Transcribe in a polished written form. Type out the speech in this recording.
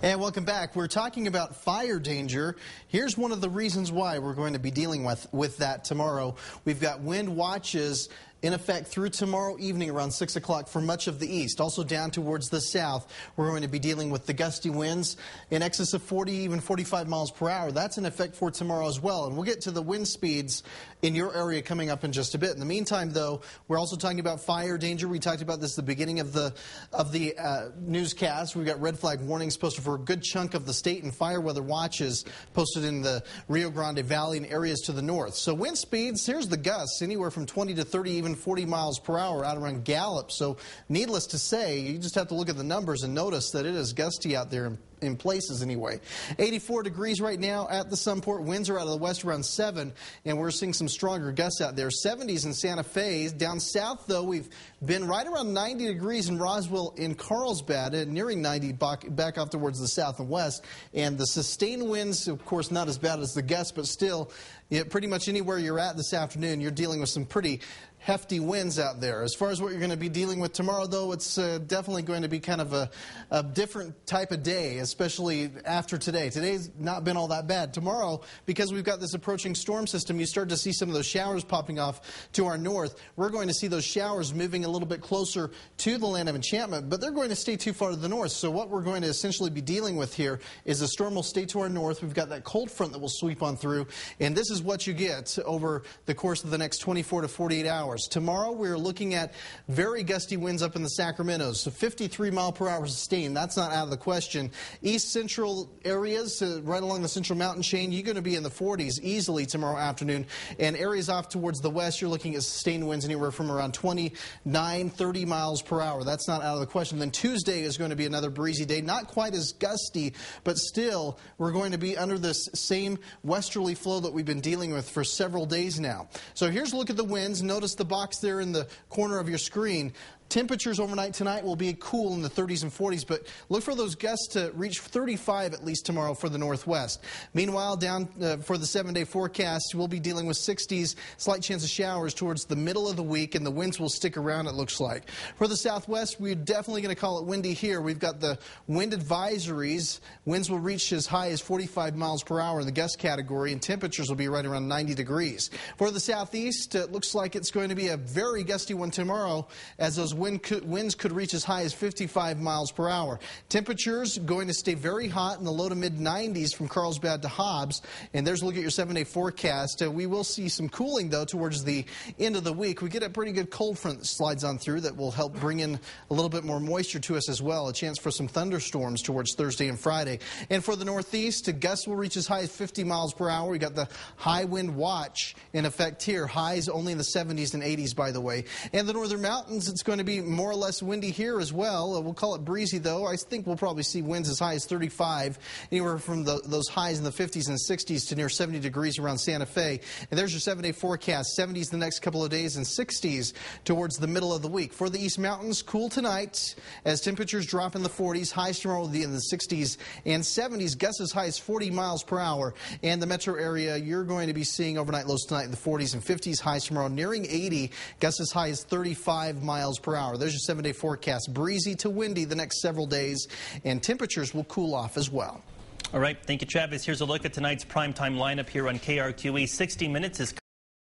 And welcome back. We're talking about fire danger. Here's one of the reasons why we're going to be dealing with that tomorrow. We've got wind watches in effect through tomorrow evening around 6 o'clock for much of the east. Also down towards the south, we're going to be dealing with the gusty winds in excess of 40, even 45 miles per hour. That's in effect for tomorrow as well. And we'll get to the wind speeds in your area coming up in just a bit. In the meantime, though, we're also talking about fire danger. We talked about this at the beginning of the newscast. We've got red flag warnings posted for a good chunk of the state and fire weather watches posted in the Rio Grande Valley and areas to the north. So wind speeds, here's the gusts, anywhere from 20 to 30, even 40 miles per hour out around Gallup. So needless to say, you just have to look at the numbers and notice that it is gusty out there in places anyway. 84 degrees right now at the Sunport. Winds are out of the west around 7, and we're seeing some stronger gusts out there. 70s in Santa Fe. Down south, though, we've been right around 90 degrees in Roswell in Carlsbad, nearing 90 back off towards the south and west. And the sustained winds, of course, not as bad as the gusts, but still, pretty much anywhere you're at this afternoon, you're dealing with some pretty hefty winds out there. As far as what you're going to be dealing with tomorrow, though, it's definitely going to be kind of a different type of day, especially after today. Today's not been all that bad. Tomorrow, because we've got this approaching storm system, you start to see some of those showers popping off to our north. We're going to see those showers moving a little bit closer to the land of enchantment, but they're going to stay too far to the north. So what we're going to essentially be dealing with here is a storm will stay to our north. We've got that cold front that will sweep on through, and this is what you get over the course of the next 24 to 48 hours. Tomorrow, we're looking at very gusty winds up in the Sacramentos, so 53 mile per hour sustained. That's not out of the question. East central areas, right along the central mountain chain, you're going to be in the 40s easily tomorrow afternoon. And areas off towards the west, you're looking at sustained winds anywhere from around 29, 30 miles per hour. That's not out of the question. Then Tuesday is going to be another breezy day. Not quite as gusty, but still, we're going to be under this same westerly flow that we've been dealing with for several days now. So here's a look at the winds. Notice the box there in the corner of your screen. Temperatures overnight tonight will be cool in the 30s and 40s, but look for those gusts to reach 35 at least tomorrow for the northwest. Meanwhile, down for the 7-day forecast, we'll be dealing with 60s, slight chance of showers towards the middle of the week, and the winds will stick around, it looks like. For the southwest, we're definitely going to call it windy here. We've got the wind advisories. Winds will reach as high as 45 miles per hour in the gust category, and temperatures will be right around 90 degrees. For the southeast, it looks like it's going to be a very gusty one tomorrow, as those winds could reach as high as 55 miles per hour. Temperatures going to stay very hot in the low to mid 90s from Carlsbad to Hobbs. And there's a look at your 7-day forecast. We will see some cooling, though, towards the end of the week. We get a pretty good cold front that slides on through that will help bring in a little bit more moisture to us as well. A chance for some thunderstorms towards Thursday and Friday. And for the northeast, gusts will reach as high as 50 miles per hour. We got the high wind watch in effect here. Highs only in the 70s and 80s, by the way. And the northern mountains, it's going to be more or less windy here as well. We'll call it breezy, though. I think we'll probably see winds as high as 35, anywhere from those highs in the 50s and 60s to near 70 degrees around Santa Fe. And there's your 7-day forecast. 70s the next couple of days and 60s towards the middle of the week. For the East Mountains, cool tonight as temperatures drop in the 40s. Highs tomorrow will be in the 60s and 70s. Gusts as high as 40 miles per hour. And the metro area, you're going to be seeing overnight lows tonight in the 40s and 50s. Highs tomorrow nearing 80. Gusts as high as 35 miles per hour. There's your 7-day forecast. Breezy to windy the next several days, and temperatures will cool off as well. All right. Thank you, Travis. Here's a look at tonight's primetime lineup here on KRQE. 60 Minutes is